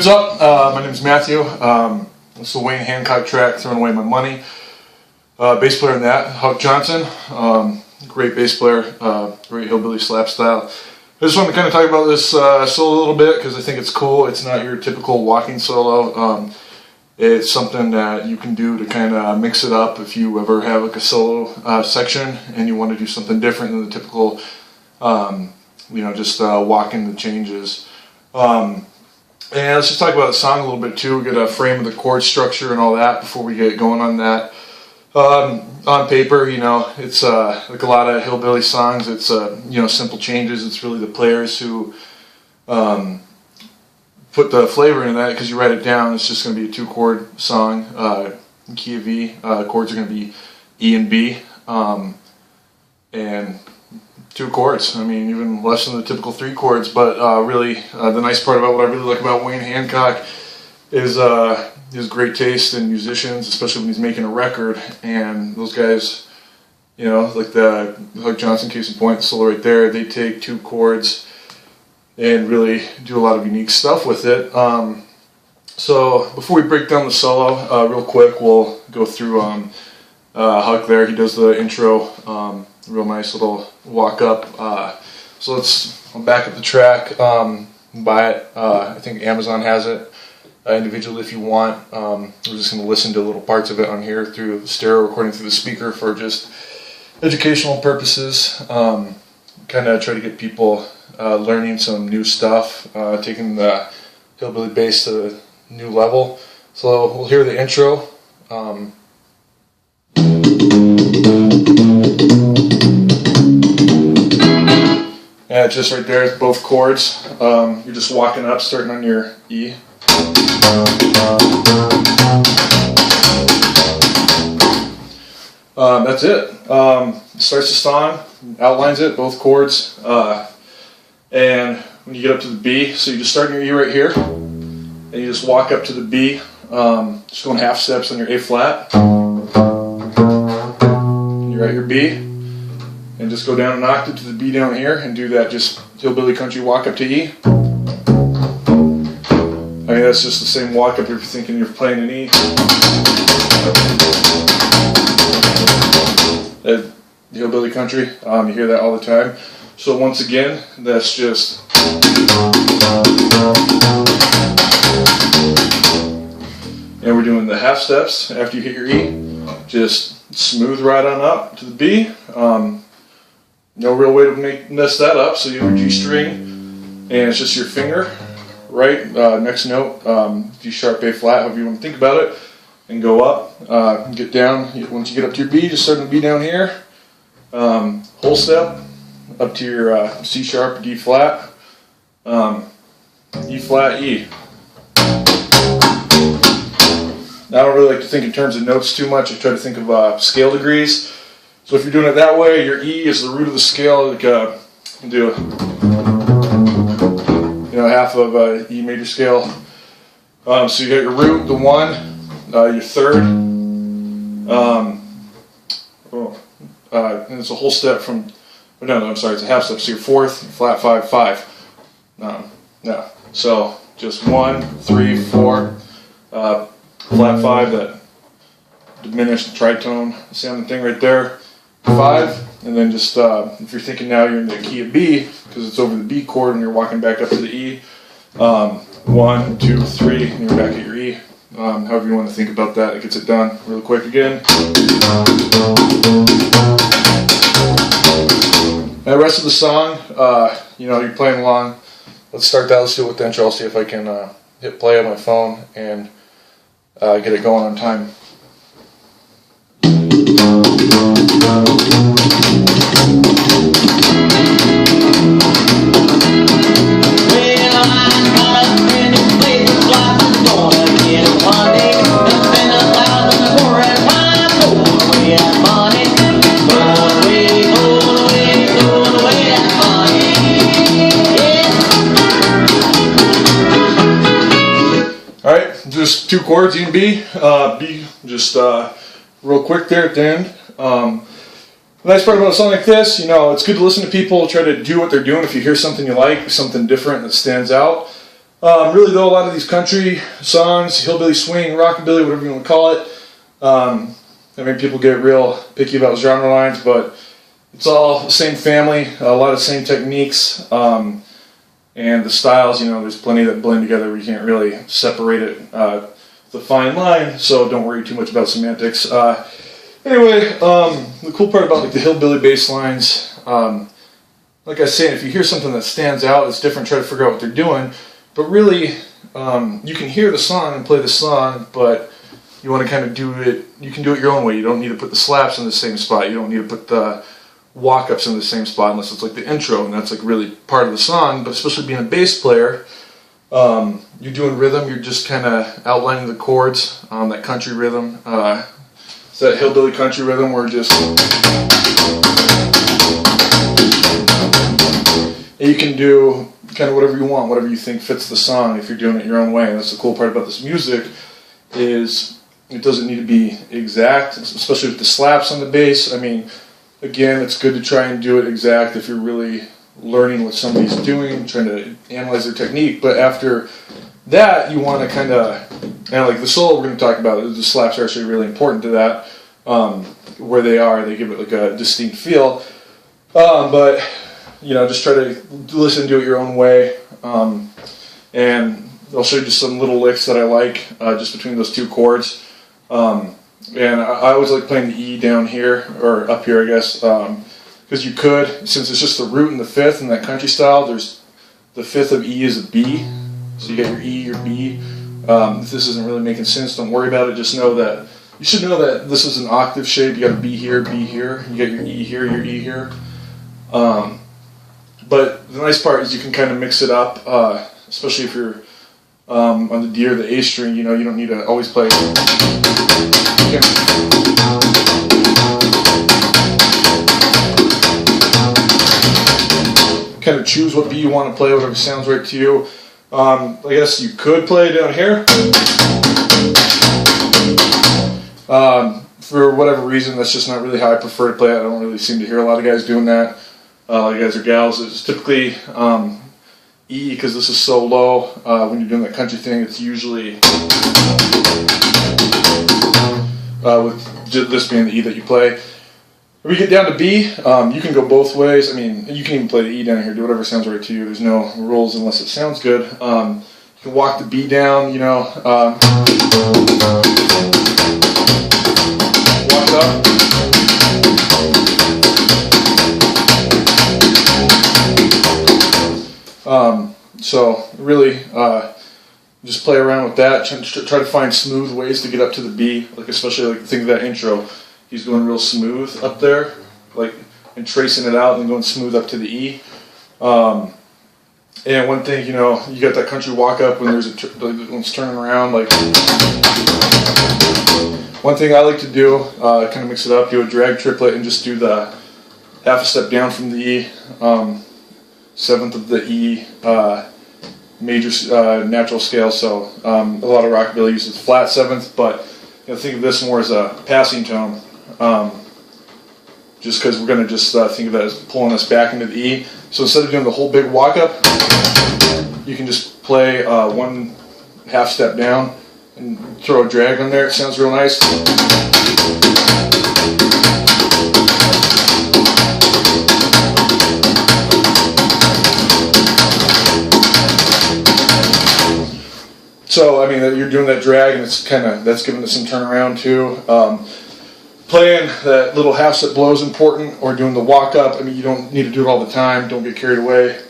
What's up? My name's Matthew. This is the Wayne Hancock track, Throwing Away My Money. Bass player in that, Huck Johnson. Great bass player, great hillbilly slap style. I just wanted to kind of talk about this solo a little bit because I think it's cool. It's not your typical walking solo. It's something that you can do to kind of mix it up if you ever have like a solo section and you want to do something different than the typical, just walking the changes. And let's just talk about the song a little bit too. We get a frame of the chord structure and all that before we get going on that. On paper, it's like a lot of hillbilly songs. It's simple changes. It's really the players who put the flavor in that, because you write it down. It's just going to be a 2-chord song, key of E. Chords are going to be E and B, and 2 chords. I mean, even less than the typical 3 chords. But really, the nice part about what I really like about Wayne Hancock is his great taste in musicians, especially when he's making a record. And those guys, like the Huck Johnson case in point, the solo right there, they take 2 chords and really do a lot of unique stuff with it. So before we break down the solo, real quick, we'll go through Huck there. He does the intro, real nice little walk up. So I'll back up the track, buy it. I think Amazon has it individually if you want. We're just going to listen to little parts of it on here through the stereo recording through the speaker for just educational purposes. Kind of try to get people learning some new stuff, taking the hillbilly bass to a new level. So we'll hear the intro. Yeah, just right there, both chords. You're just walking up, starting on your E. That's it. Starts the song, outlines it, both chords. And when you get up to the B, so you just start on your E right here, and you just walk up to the B, just going half steps on your A flat. You're at your B. And just go down an octave to the B down here and do that just hillbilly country walk up to E. I mean, that's just the same walk up if you're thinking you're playing an E. Hillbilly country, you hear that all the time. So once again, that's just. And we're doing the half steps after you hit your E. Just smooth right on up to the B. No real way to mess that up, so you have your G string, and it's just your finger, right, next note, G sharp, A flat, however you want to think about it, and go up, get down. Once you get up to your B, just start on the B down here, whole step, up to your C sharp, D flat, E flat, E. Now, I don't really like to think in terms of notes too much. I try to think of scale degrees. So if you're doing it that way, your E is the root of the scale. Like do half of E major scale. So you got your root, the 1, your 3rd, and it's a whole step from. No, I'm sorry, it's a half step. So your 4th, flat 5, 5. Yeah. So just 1, 3, 4, flat 5. That diminished tritone sounding thing right there. 5, and then just if you're thinking now you're in the key of B because it's over the B chord and you're walking back up to the E. 1, 2, 3, and you're back at your E. However you want to think about that, it gets it done real quick again. And the rest of the song, you're playing along. Let's start that. Let's do it with the intro. I'll see if I can hit play on my phone and get it going on time. Alright, just 2 chords, E and B. B, just real quick there at the end. The nice part about a song like this, it's good to listen to people try to do what they're doing. If you hear something you like, something different that stands out, Really though, a lot of these country songs, hillbilly swing, rockabilly, whatever you want to call it, I mean, people get real picky about genre lines, but it's all the same family, a lot of same techniques, and the styles, you know, there's plenty that blend together where you can't really separate it. It's a fine line, so don't worry too much about semantics. Anyway, the cool part about like the hillbilly bass lines, like I said, if you hear something that stands out, it's different, try to figure out what they're doing. But really, you can hear the song and play the song, but you want to kind of do it, you can do it your own way. You don't need to put the slaps in the same spot. You don't need to put the walk-ups in the same spot unless it's like the intro, and that's like really part of the song. But especially being a bass player, you're doing rhythm, you're just kind of outlining the chords, that country rhythm. It's that hillbilly country rhythm where just... And you can do kind of whatever you want, whatever you think fits the song if you're doing it your own way. And that's the cool part about this music, is it doesn't need to be exact, especially with the slaps on the bass. I mean, again, it's good to try and do it exact if you're really learning what somebody's doing, trying to analyze their technique. But after that, you want to kind of, and like the solo we're going to talk about, the slaps are actually really important to that. Where they are, they give it like a distinct feel. But you know, just try to listen, do it your own way. And I'll show you just some little licks that I like just between those two chords. And I always like playing the E down here, or up here I guess, because you could, since it's just the root and the fifth in that country style, there's the fifth of E is a B, so you got your E, your B. If this isn't really making sense, don't worry about it, just know that, you should know that this is an octave shape. You got a B here, you got your E here, your E here. But the nice part is you can kind of mix it up, especially if you're on the D or the A string, you know, you don't need to always play. You can kind of choose what B you want to play, whatever sounds right to you. I guess you could play down here. For whatever reason, that's just not really how I prefer to play it. I don't really seem to hear a lot of guys doing that. Guys or gals, it's typically E, because this is so low. When you're doing that country thing, it's usually with this being the E that you play. When you get down to B, you can go both ways. I mean, you can even play the E down here, do whatever sounds right to you. There's no rules unless it sounds good. You can walk the B down, you know. Walk up. So really, just play around with that. Try to find smooth ways to get up to the B. Like especially like think of that intro. He's going real smooth up there, like and tracing it out and going smooth up to the E. And one thing, you know, you got that country walk up when there's when it's turning around. Like one thing I like to do, kind of mix it up, do a drag triplet and just do the half a step down from the E. Seventh of the E major natural scale, so a lot of rockabilly uses flat seventh, but you know, think of this more as a passing tone, just because we're going to just think of that as pulling us back into the E. So instead of doing the whole big walk up, you can just play one half step down and throw a drag on there. It sounds real nice. So I mean, you're doing that drag, and it's kind of that's giving it some turnaround too. Playing that little half step blow is important, or doing the walk up. I mean, you don't need to do it all the time. Don't get carried away.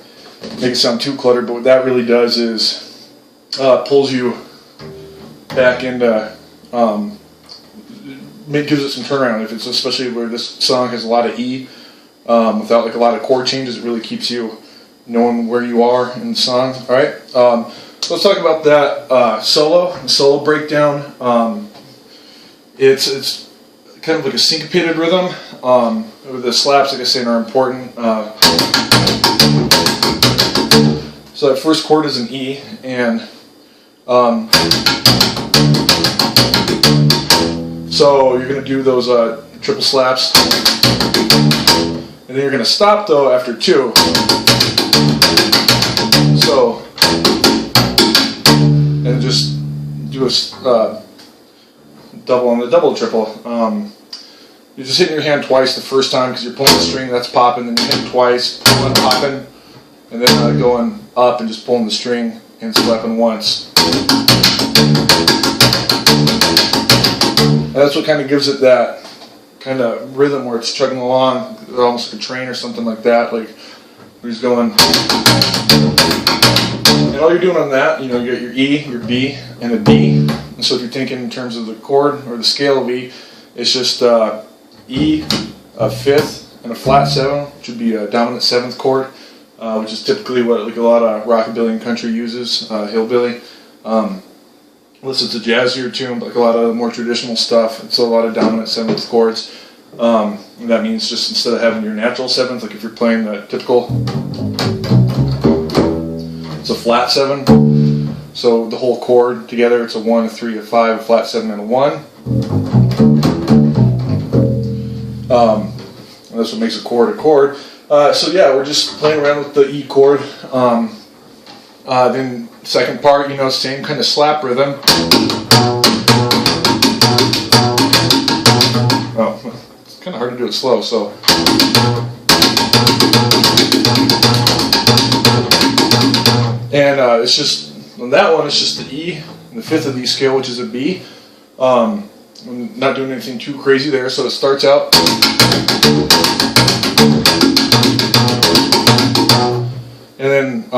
Make it sound too cluttered. But what that really does is pulls you back into gives it some turnaround. If it's especially where this song has a lot of E without like a lot of chord changes, it really keeps you knowing where you are in the song. All right. So let's talk about that solo breakdown. It's kind of like a syncopated rhythm. The slaps, like I said, are important. So that first chord is an E, and so you're going to do those triple slaps, and then you're going to stop though after two. So is double on the double triple. You're just hitting your hand twice the first time because you're pulling the string, that's popping, then you hit it twice, pulling, popping, and then going up and just pulling the string and slapping once. And that's what kind of gives it that kind of rhythm where it's chugging along, almost like a train or something like that. Like where he's going. And all you're doing on that, you know, you got your E, your B, and a D. And so if you're thinking in terms of the chord or the scale of E, it's just E, a fifth, and a flat 7, which would be a dominant 7th chord, which is typically what like a lot of rockabilly and country uses, hillbilly. Unless it's a jazzier tune, but like a lot of more traditional stuff, it's a lot of dominant 7th chords. And that means just instead of having your natural 7th, like if you're playing the typical, it's a flat 7. So the whole chord together, it's a 1, a 3, a 5, a flat 7, and a 1. And that's what makes a chord a chord. So yeah, we're just playing around with the E chord. Then second part, you know, same kind of slap rhythm. Oh, it's kind of hard to do it slow, so. And it's just, on that one, it's just the E, and the 5th of the E scale, which is a B. I'm not doing anything too crazy there, so it starts out. And then,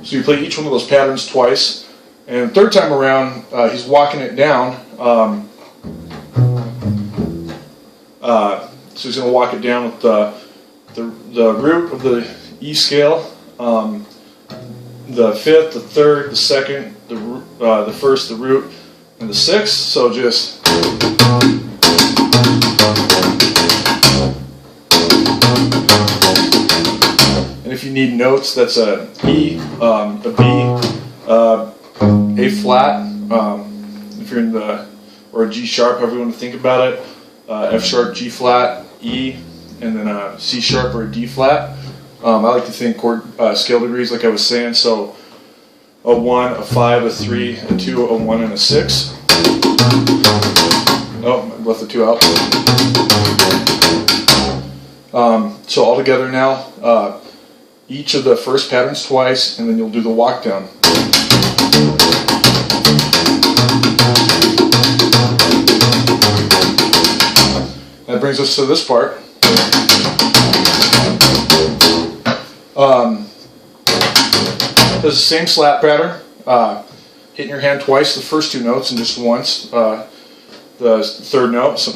so you play each one of those patterns twice, and third time around, he's walking it down. So he's going to walk it down with the root of the E scale, the 5th, the 3rd, the 2nd, the 1st, the root, and the 6th. So just. If you need notes, that's a E, a B, A flat, if you're in the, or a G sharp, however you want to think about it, F sharp, G flat, E, and then a C sharp or a D flat. I like to think chord scale degrees, like I was saying, so a 1, a 5, a 3, a 2, a 1, and a 6. Oh, I left the 2 out. So all together now, each of the first patterns twice, and then you'll do the walk down. That brings us to this part. Does the same slap pattern, hitting your hand twice, the first 2 notes, and just once the 3rd note. So,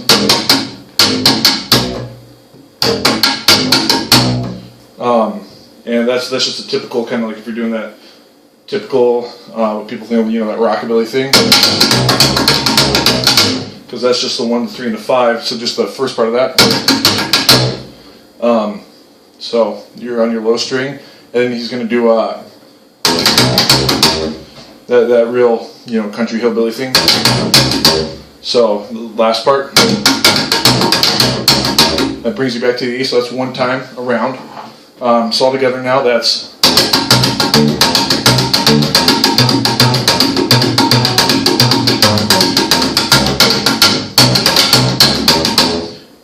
and that's just a typical kind of like if you're doing that typical what people think of, you know, that rockabilly thing, because that's just the 1, the 3, and the 5. So just the first part of that. So you're on your low string, and then he's going to do that real, you know, country hillbilly thing. So the last part, that brings you back to the E. So that's 1 time around. So all together now, that's.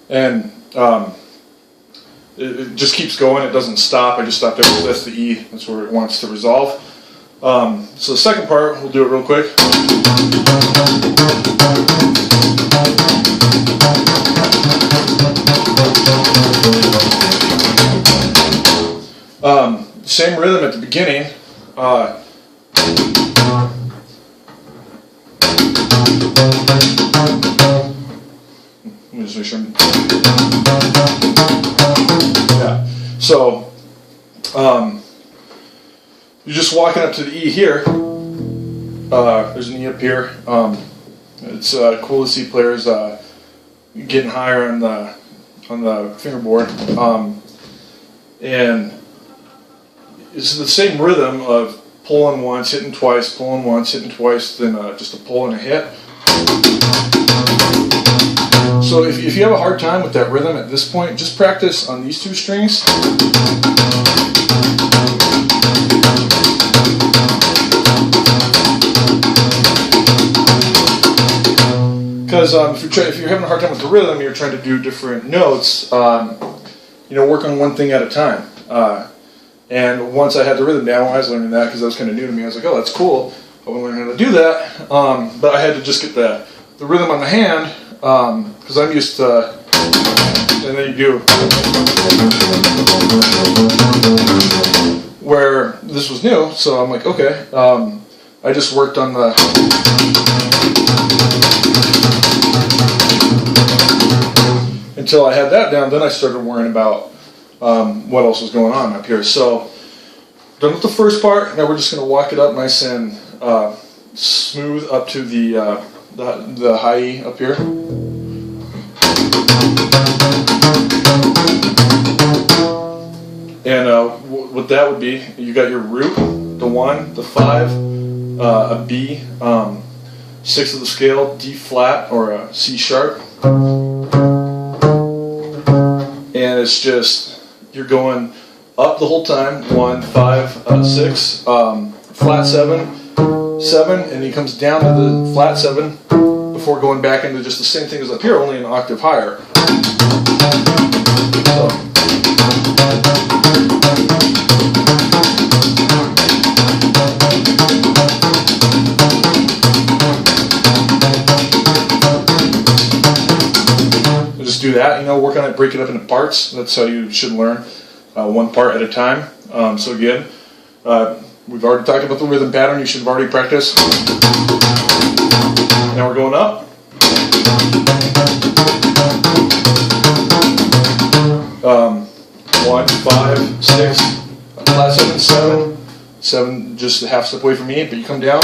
And it just keeps going, it doesn't stop. I just stopped there, that's the E, that's where it wants to resolve. So the second part, we'll do it real quick. Same rhythm at the beginning. Let me just make sure. Yeah. So you're just walking up to the E here. There's an E up here. It's cool to see players getting higher on the fingerboard, and it's the same rhythm of pulling once, hitting twice, pulling once, hitting twice, then just a pull and a hit. So if you have a hard time with that rhythm at this point, just practice on these 2 strings. because if you're having a hard time with the rhythm, you're trying to do different notes. Work on one thing at a time. And once I had the rhythm down, I was learning that because that was kind of new to me. I was like, oh, that's cool. I want to learn how to do that. But I had to just get the rhythm on the hand because I'm used to. And then you do where this was new, so I'm like, okay. I just worked on the until I had that down. Then I started worrying about what else was going on up here. So done with the first part. Now we're just going to walk it up nice and smooth up to the high E up here. And what that would be, you got your root, the 1, the 5, a B, 6 of the scale, D flat or a C sharp, and it's just you're going up the whole time. 1, 5, 6, flat 7, 7, and he comes down to the flat 7 before going back into just the same thing as up here, only an octave higher. So. Just do that, work on it, break it up into parts. That's how you should learn, one part at a time. So again, we've already talked about the rhythm pattern. You should have already practiced. Now we're going up. One, 5, 6, flat 7, 7, 7, just a half step away from E, but you come down,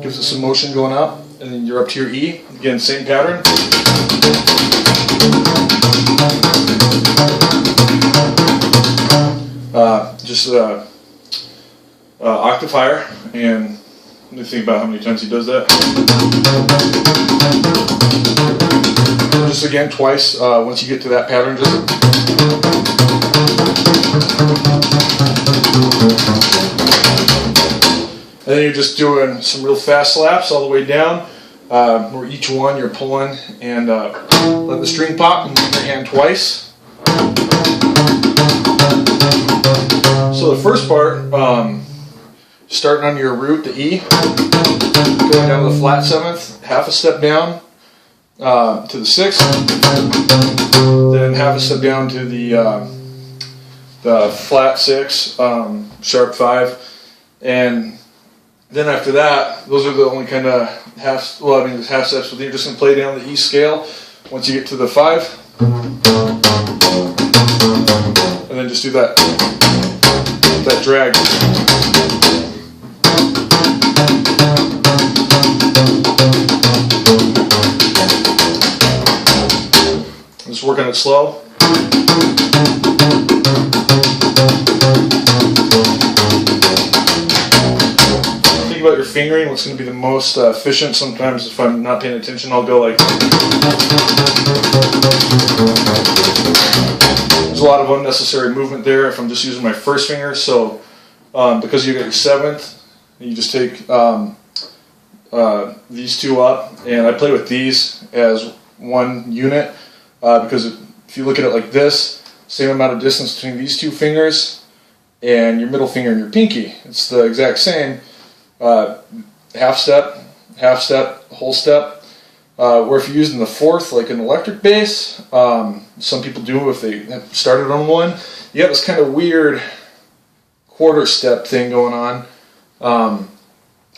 gives us some motion going up, and then you're up to your E. Again, same pattern. Octave higher, and let me think about how many times he does that. Just again, twice, once you get to that pattern, and then you're just doing some real fast slaps all the way down, where each one you're pulling and let the string pop and move your hand twice. So the first part, starting on your root, the E, going down to the flat 7th, half a step down to the 6th, then half a step down to the flat 6, sharp 5, and then after that, those are the only kind of there's half steps, but then you're just going to play down the E scale once you get to the 5, and then just do that drag. Just work on it slow. Think about your fingering, what's going to be the most efficient. Sometimes if I'm not paying attention, I'll go like... There's a lot of unnecessary movement there if I'm just using my first finger. So because you got your 7th, you just take these two up, and I play with these as one unit because if you look at it like this, same amount of distance between these two fingers and your middle finger and your pinky. It's the exact same. Half step, whole step. Where if you're using the 4th, like an electric bass, some people do if they have started on one, you have this kind of weird quarter step thing going on.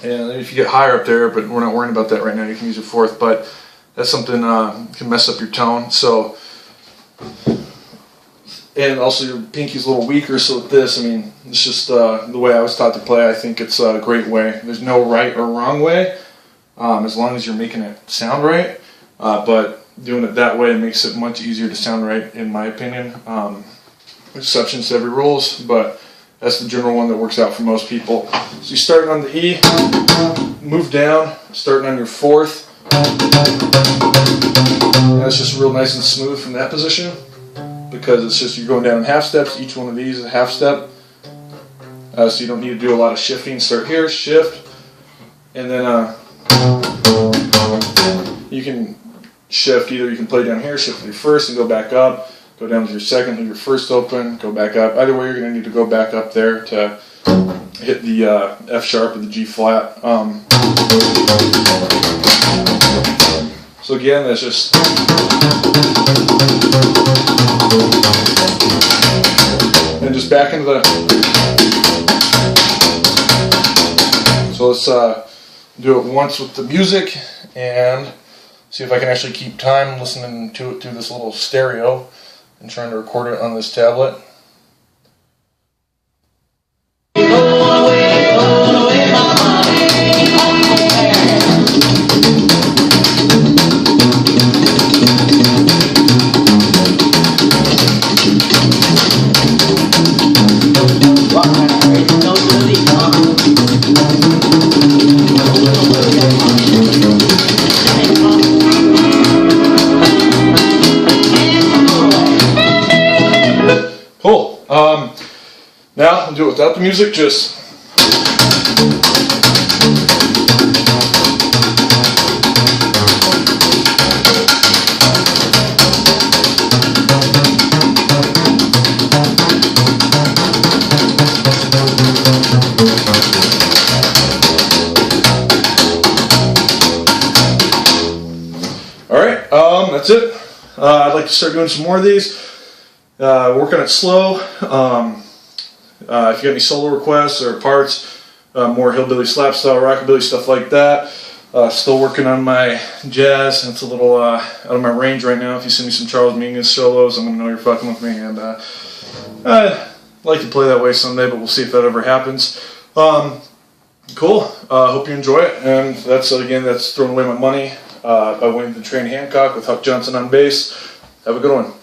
And if you get higher up there, but we're not worrying about that right now, you can use your 4th, but that's something can mess up your tone. So, and also your pinky's a little weaker, so with this, I mean, it's just the way I was taught to play. I think it's a great way. There's no right or wrong way, as long as you're making it sound right. But doing it that way makes it much easier to sound right, in my opinion. Exceptions to every rules, but that's the general one that works out for most people. So you start on the E, move down, starting on your 4th. And that's just real nice and smooth from that position, because it's just you're going down in half steps. Each one of these is a half step, so you don't need to do a lot of shifting. Start here, shift, and then you can shift. Either you can play down here, shift to your first and go back up, go down to your second, leave your first open, go back up. Either way, you're going to need to go back up there to hit the F sharp or the G flat. So again, that's just and just back into the. So let's do it once with the music and see if I can actually keep time listening to it through this little stereo and trying to record it on this tablet. Cool. Now I'll do it without the music, just alright, that's it. I'd like to start doing some more of these. Work on it slow. If you got any solo requests or parts, more hillbilly slap style, rockabilly, stuff like that. Still working on my jazz. It's a little out of my range right now. If you send me some Charles Mingus solos, I'm going to know you're fucking with me. And I'd like to play that way someday, but we'll see if that ever happens. Cool. Hope you enjoy it. And that's, again, that's Throwing Away My Money by Wayne the Train Hancock with Huck Johnson on bass. Have a good one.